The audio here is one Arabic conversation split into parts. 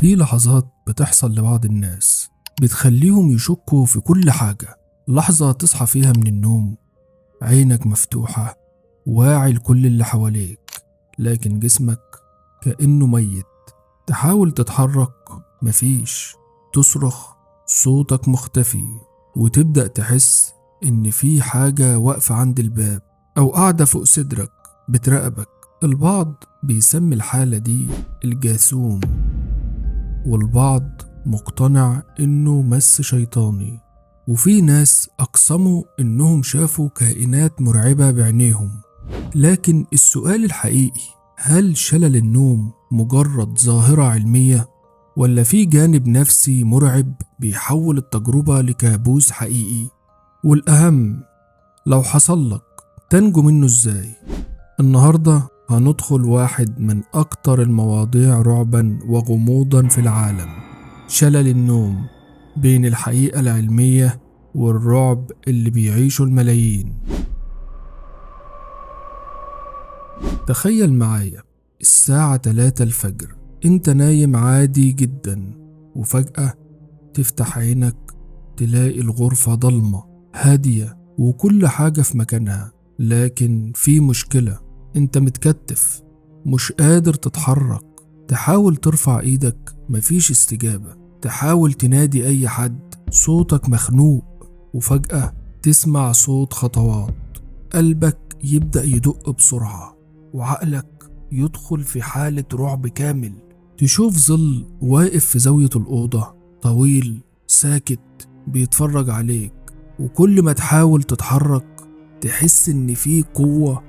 في لحظات بتحصل لبعض الناس بتخليهم يشكوا في كل حاجة. لحظة تصحى فيها من النوم عينك مفتوحة، واعي لكل اللي حواليك، لكن جسمك كأنه ميت. تحاول تتحرك مفيش، تصرخ صوتك مختفي، وتبدأ تحس إن في حاجة واقفة عند الباب أو قاعدة فوق صدرك بتراقبك. البعض بيسمي الحالة دي الجاثوم، والبعض مقتنع إنه مس شيطاني، وفي ناس أقسموا إنهم شافوا كائنات مرعبة بعينيهم. لكن السؤال الحقيقي، هل شلل النوم مجرد ظاهرة علمية، ولا في جانب نفسي مرعب بيحول التجربة لكابوس حقيقي؟ والأهم، لو حصل لك تنجو منه إزاي؟ النهاردة هندخل واحد من أكتر المواضيع رعبا وغموضا في العالم، شلل النوم، بين الحقيقة العلمية والرعب اللي بيعيشه الملايين. تخيل معايا الساعة 3 الفجر، انت نايم عادي جدا، وفجأة تفتح عينك تلاقي الغرفة ضلمة هادية وكل حاجة في مكانها. لكن في مشكلة، انت متكتف مش قادر تتحرك. تحاول ترفع ايدك مفيش استجابة، تحاول تنادي اي حد صوتك مخنوق، وفجأة تسمع صوت خطوات. قلبك يبدأ يدق بسرعة، وعقلك يدخل في حالة رعب كامل. تشوف ظل واقف في زاوية الأوضة، طويل ساكت بيتفرج عليك، وكل ما تحاول تتحرك تحس إن في قوة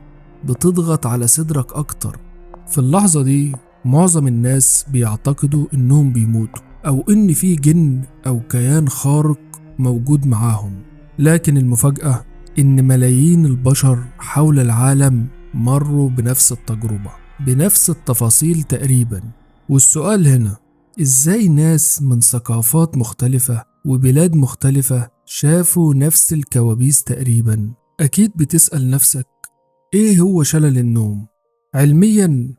بتضغط على صدرك أكتر. في اللحظة دي معظم الناس بيعتقدوا إنهم بيموتوا، أو إن في جن أو كيان خارق موجود معاهم. لكن المفاجأة إن ملايين البشر حول العالم مروا بنفس التجربة بنفس التفاصيل تقريبا. والسؤال هنا، إزاي ناس من ثقافات مختلفة وبلاد مختلفة شافوا نفس الكوابيس تقريبا؟ أكيد بتسأل نفسك، إيه هو شلل النوم؟ علميا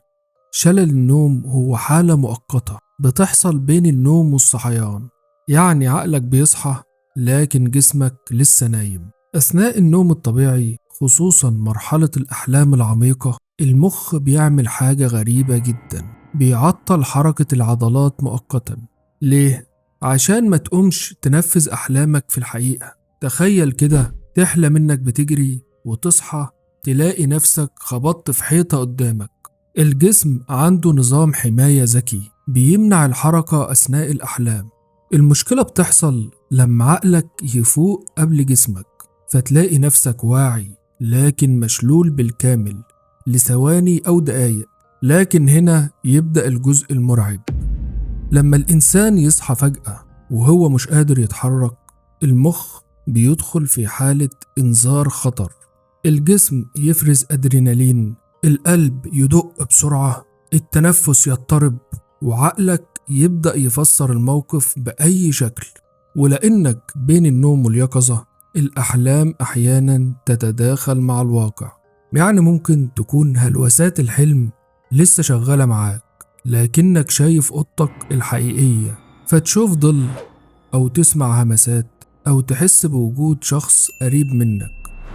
شلل النوم هو حالة مؤقتة بتحصل بين النوم والصحيان، يعني عقلك بيصحى لكن جسمك لسه نايم. أثناء النوم الطبيعي، خصوصا مرحلة الأحلام العميقة، المخ بيعمل حاجة غريبة جدا، بيعطل حركة العضلات مؤقتا. ليه؟ عشان ما تقومش تنفذ أحلامك في الحقيقة. تخيل كده تحلم إنك بتجري وتصحى تلاقي نفسك خبطت في حيطة قدامك. الجسم عنده نظام حماية ذكي بيمنع الحركة أثناء الأحلام. المشكلة بتحصل لما عقلك يفوق قبل جسمك، فتلاقي نفسك واعي لكن مشلول بالكامل لثواني أو دقايق. لكن هنا يبدأ الجزء المرعب. لما الإنسان يصحى فجأة وهو مش قادر يتحرك، المخ بيدخل في حالة إنذار خطر. الجسم يفرز أدرينالين، القلب يدق بسرعة، التنفس يضطرب، وعقلك يبدأ يفسر الموقف بأي شكل. ولأنك بين النوم واليقظة، الأحلام أحيانا تتداخل مع الواقع. يعني ممكن تكون هلوسات الحلم لسه شغالة معاك، لكنك شايف أوضتك الحقيقية، فتشوف ظل أو تسمع همسات أو تحس بوجود شخص قريب منك.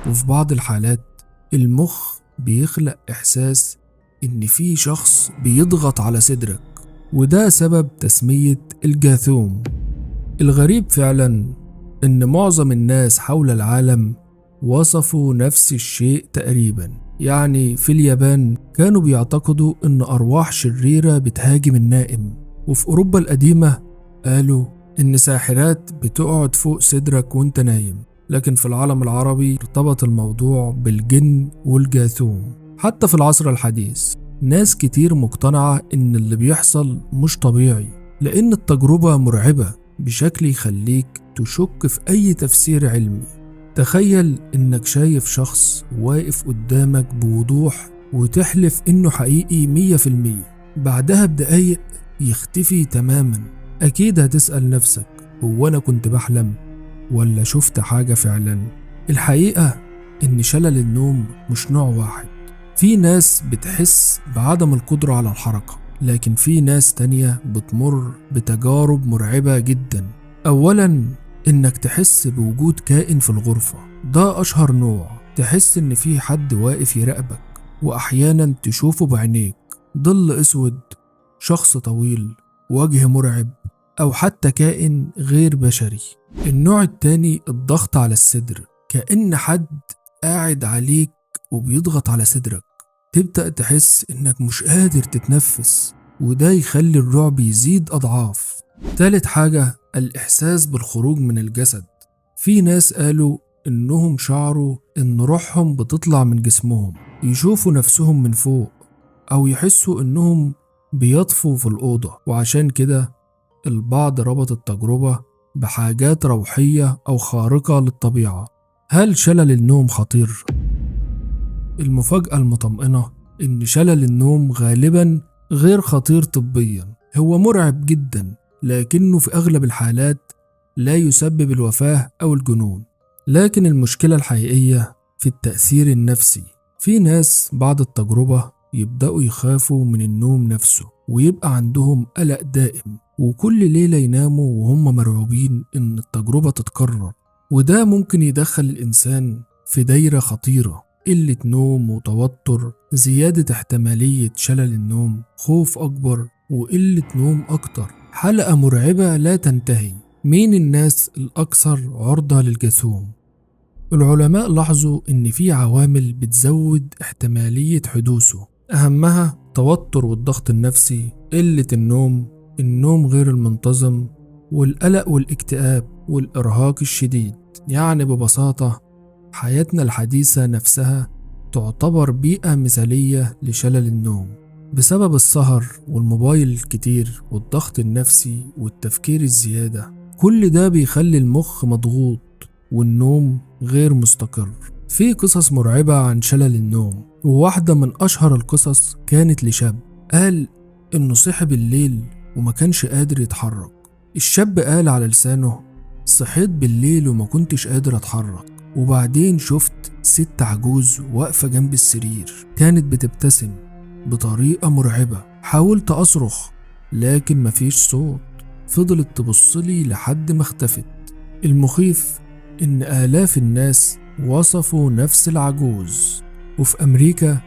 وفي بعض الحالات المخ بيخلق إحساس إن في شخص بيضغط على صدرك، وده سبب تسمية الجاثوم. الغريب فعلا إن معظم الناس حول العالم وصفوا نفس الشيء تقريبا. يعني في اليابان كانوا بيعتقدوا إن أرواح شريرة بتهاجم النائم، وفي أوروبا القديمة قالوا إن ساحرات بتقعد فوق صدرك وانت نايم. لكن في العالم العربي ارتبط الموضوع بالجن والجاثوم. حتى في العصر الحديث ناس كتير مقتنعة إن اللي بيحصل مش طبيعي، لأن التجربة مرعبة بشكل يخليك تشك في أي تفسير علمي. تخيل إنك شايف شخص واقف قدامك بوضوح وتحلف إنه حقيقي 100%، بعدها بدقايق يختفي تماما. أكيد هتسأل نفسك، هو أنا كنت بحلم ولا شفت حاجة فعلا؟ الحقيقة إن شلل النوم مش نوع واحد. في ناس بتحس بعدم القدرة على الحركة، لكن في ناس تانية بتمر بتجارب مرعبة جدا. أولا، إنك تحس بوجود كائن في الغرفة، ده أشهر نوع. تحس إن في حد واقف يراقبك، وأحيانا تشوفه بعينيك، ظل أسود، شخص طويل، وجه مرعب، أو حتى كائن غير بشري. النوع التاني الضغط على الصدر، كأن حد قاعد عليك وبيضغط على صدرك. تبدأ تحس إنك مش قادر تتنفس، وده يخلي الرعب يزيد أضعاف. تالت حاجة الإحساس بالخروج من الجسد. في ناس قالوا إنهم شعروا إن روحهم بتطلع من جسمهم، يشوفوا نفسهم من فوق، أو يحسوا إنهم بيطفوا في الأوضة. وعشان كده البعض ربط التجربة بحاجات روحية أو خارقة للطبيعة. هل شلل النوم خطير؟ المفاجأة المطمئنة إن شلل النوم غالبا غير خطير طبيا. هو مرعب جدا، لكنه في أغلب الحالات لا يسبب الوفاة أو الجنون. لكن المشكلة الحقيقية في التأثير النفسي. في ناس بعد التجربة يبدأوا يخافوا من النوم نفسه، ويبقى عندهم قلق دائم، وكل ليلة يناموا وهم مرعوبين إن التجربة تتكرر. وده ممكن يدخل الإنسان في دايرة خطيرة: قلة نوم وتوتر، زيادة احتمالية شلل النوم، خوف أكبر، وقلة نوم أكتر. حلقة مرعبة لا تنتهي. مين الناس الأكثر عرضة للجاثوم؟ العلماء لاحظوا إن في عوامل بتزود احتمالية حدوثه، أهمها التوتر والضغط النفسي، قلة النوم غير المنتظم، والقلق والاكتئاب والإرهاق الشديد. يعني ببساطة حياتنا الحديثة نفسها تعتبر بيئة مثالية لشلل النوم، بسبب السهر والموبايل الكتير والضغط النفسي والتفكير الزيادة. كل ده بيخلي المخ مضغوط والنوم غير مستقر. في قصص مرعبة عن شلل النوم، وواحدة من أشهر القصص كانت لشاب قال إنه صحي بالليل وما كانش قادر يتحرك. الشاب قال على لسانه: صحيت بالليل وما كنتش قادر أتحرك، وبعدين شفت ست عجوز واقفة جنب السرير، كانت بتبتسم بطريقة مرعبة. حاولت أصرخ لكن مفيش صوت، فضلت تبصلي لحد ما اختفت. المخيف إن آلاف الناس وصفوا نفس العجوز. وفي أمريكا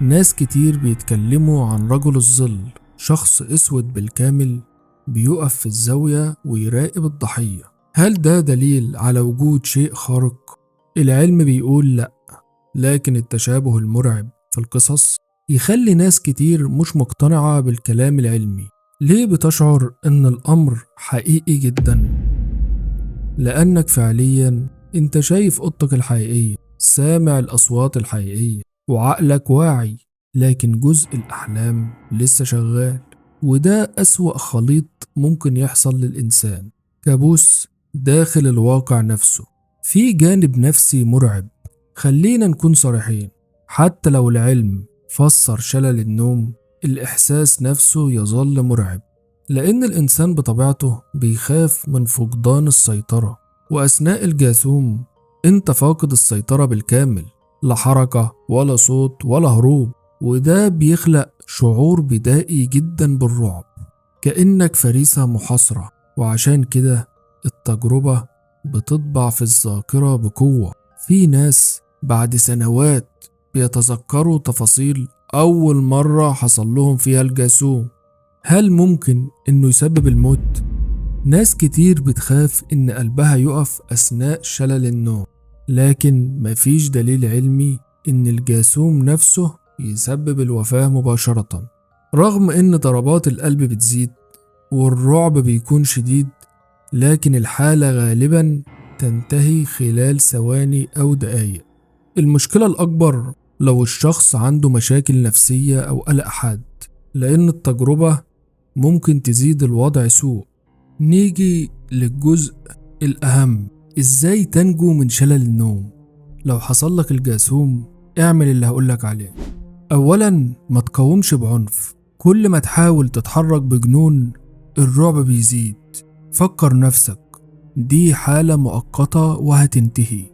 ناس كتير بيتكلموا عن رجل الظل، شخص أسود بالكامل بيقف في الزاوية ويراقب الضحية. هل ده دليل على وجود شيء خارق؟ العلم بيقول لأ، لكن التشابه المرعب في القصص يخلي ناس كتير مش مقتنعة بالكلام العلمي. ليه بتشعر إن الأمر حقيقي جدا؟ لأنك فعليا أنت شايف أوضتك الحقيقية، سامع الأصوات الحقيقية، وعقلك واعي، لكن جزء الأحلام لسه شغال. وده أسوأ خليط ممكن يحصل للإنسان، كابوس داخل الواقع نفسه. في جانب نفسي مرعب. خلينا نكون صريحين، حتى لو العلم فسر شلل النوم، الإحساس نفسه يظل مرعب، لأن الإنسان بطبيعته بيخاف من فقدان السيطرة. وأثناء الجاثوم أنت فاقد السيطرة بالكامل، لا حركة ولا صوت ولا هروب، وده بيخلق شعور بدائي جدا بالرعب، كأنك فريسة محاصرة. وعشان كده التجربة بتطبع في الذاكرة بقوة. في ناس بعد سنوات بيتذكروا تفاصيل أول مرة حصل لهم فيها الجاثوم. هل ممكن إنه يسبب الموت؟ ناس كتير بتخاف إن قلبها يقف أثناء شلل النوم، لكن مفيش دليل علمي إن الجاثوم نفسه يسبب الوفاة مباشرة. رغم إن ضربات القلب بتزيد والرعب بيكون شديد، لكن الحالة غالبا تنتهي خلال ثواني أو دقايق. المشكلة الأكبر لو الشخص عنده مشاكل نفسية أو قلق حاد، لأن التجربة ممكن تزيد الوضع سوء. نيجي للجزء الأهم: إزاي تنجو من شلل النوم؟ لو حصل لك الجاثوم اعمل اللي هقولك عليه. أولا، ما تقاومش بعنف. كل ما تحاول تتحرك بجنون الرعب بيزيد. فكر نفسك دي حالة مؤقتة وهتنتهي،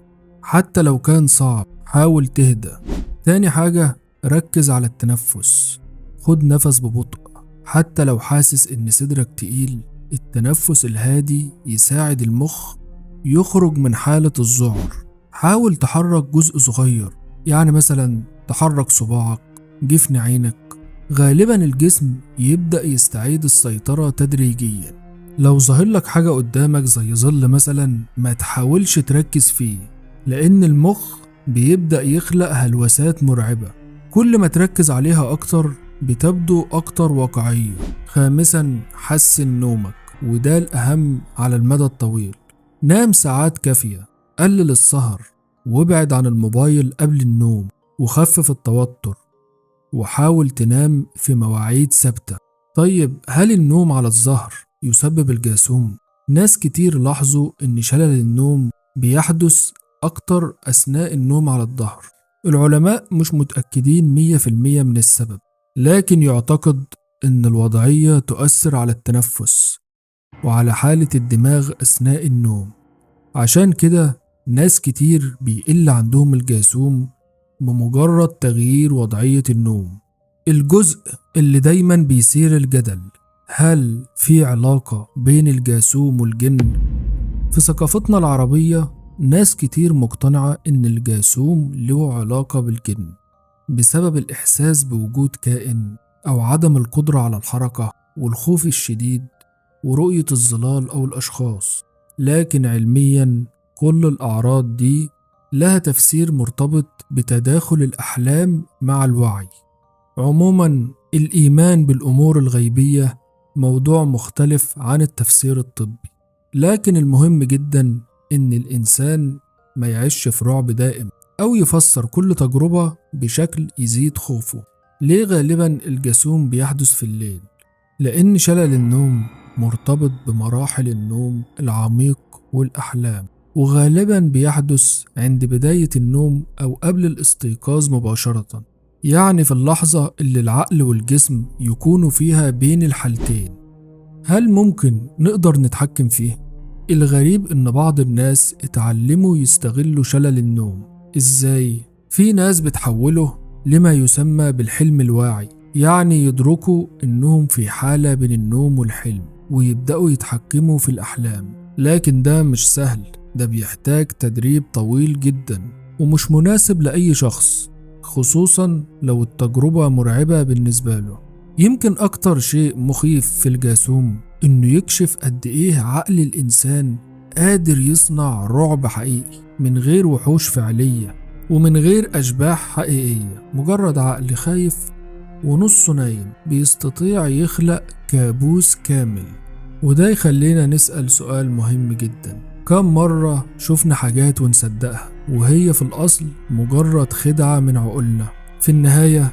حتى لو كان صعب حاول تهدى. تاني حاجة، ركز على التنفس. خد نفس ببطء حتى لو حاسس إن صدرك تقيل، التنفس الهادي يساعد المخ يخرج من حالة الذعر. حاول تحرك جزء صغير، يعني مثلا تحرك صباعك، جفن عينك. غالبا الجسم يبدأ يستعيد السيطرة تدريجيا. لو ظهر لك حاجة قدامك زي ظل مثلا، ما تحاولش تركز فيه، لأن المخ بيبدأ يخلق هلوسات مرعبة. كل ما تركز عليها أكتر بتبدو أكتر واقعية. خامسا، حسن نومك، وده الأهم على المدى الطويل. نام ساعات كافية، قلل السهر، وابعد عن الموبايل قبل النوم، وخفف التوتر، وحاول تنام في مواعيد ثابتة. طيب، هل النوم على الظهر يسبب الجاثوم؟ ناس كتير لاحظوا إن شلل النوم بيحدث أكتر أثناء النوم على الظهر. العلماء مش متأكدين 100% من السبب، لكن يعتقد إن الوضعية تؤثر على التنفس وعلى حالة الدماغ أثناء النوم. عشان كده ناس كتير بيقل عندهم الجاثوم بمجرد تغيير وضعية النوم. الجزء اللي دايما بيثير الجدل، هل في علاقة بين الجاثوم والجن؟ في ثقافتنا العربية ناس كتير مقتنعة إن الجاثوم له علاقة بالجن بسبب الإحساس بوجود كائن، أو عدم القدرة على الحركة، والخوف الشديد، ورؤية الظلال أو الأشخاص. لكن علميا كل الأعراض دي لها تفسير مرتبط بتداخل الأحلام مع الوعي. عموما الإيمان بالأمور الغيبية موضوع مختلف عن التفسير الطبي، لكن المهم جدا إن الإنسان ما يعيش في رعب دائم أو يفسر كل تجربة بشكل يزيد خوفه. ليه غالبا الجاثوم بيحدث في الليل؟ لأن شلل النوم مرتبط بمراحل النوم العميق والأحلام، وغالبا بيحدث عند بداية النوم أو قبل الاستيقاظ مباشرة، يعني في اللحظة اللي العقل والجسم يكونوا فيها بين الحالتين. هل ممكن نقدر نتحكم فيه؟ الغريب إن بعض الناس اتعلموا يستغلوا شلل النوم. إزاي؟ في ناس بتحوله لما يسمى بالحلم الواعي، يعني يدركوا إنهم في حالة بين النوم والحلم ويبدأوا يتحكموا في الأحلام. لكن ده مش سهل، ده بيحتاج تدريب طويل جدا ومش مناسب لأي شخص، خصوصا لو التجربة مرعبة بالنسبة له. يمكن أكتر شيء مخيف في الجاثوم إنه يكشف قد إيه عقل الإنسان قادر يصنع رعب حقيقي من غير وحوش فعلية ومن غير أشباح حقيقية. مجرد عقل خايف ونصه نايم بيستطيع يخلق كابوس كامل. وده يخلينا نسأل سؤال مهم جدا: كم مرة شفنا حاجات ونصدقها وهي في الأصل مجرد خدعة من عقولنا؟ في النهاية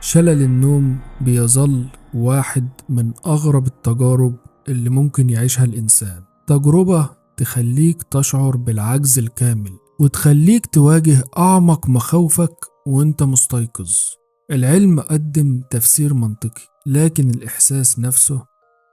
شلل النوم بيظل واحد من أغرب التجارب اللي ممكن يعيشها الإنسان. تجربة تخليك تشعر بالعجز الكامل وتخليك تواجه أعمق مخاوفك وانت مستيقظ. العلم قدم تفسير منطقي، لكن الإحساس نفسه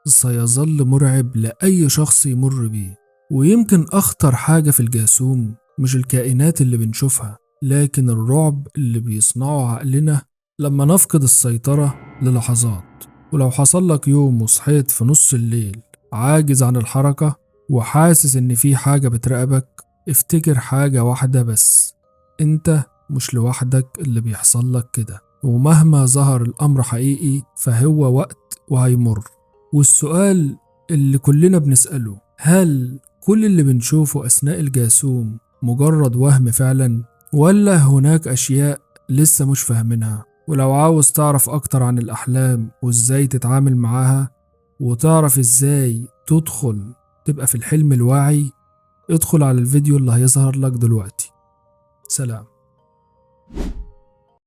سيظل مرعب لأي شخص يمر بيه. ويمكن أخطر حاجة في الجاثوم مش الكائنات اللي بنشوفها، لكن الرعب اللي بيصنعه عقلنا لما نفقد السيطرة للحظات. ولو حصل لك يوم وصحيت في نص الليل عاجز عن الحركة وحاسس إن في حاجة بتراقبك، افتكر حاجة واحدة بس: انت مش لوحدك اللي بيحصل لك كده، ومهما ظهر الأمر حقيقي فهو وقت وهيمر. والسؤال اللي كلنا بنسأله: هل كل اللي بنشوفه أثناء الجاثوم مجرد وهم فعلا، ولا هناك أشياء لسه مش فاهمينها؟ ولو عاوز تعرف أكتر عن الأحلام وإزاي تتعامل معاها وتعرف إزاي تدخل تبقى في الحلم الواعي، ادخل على الفيديو اللي هيظهر لك دلوقتي. سلام.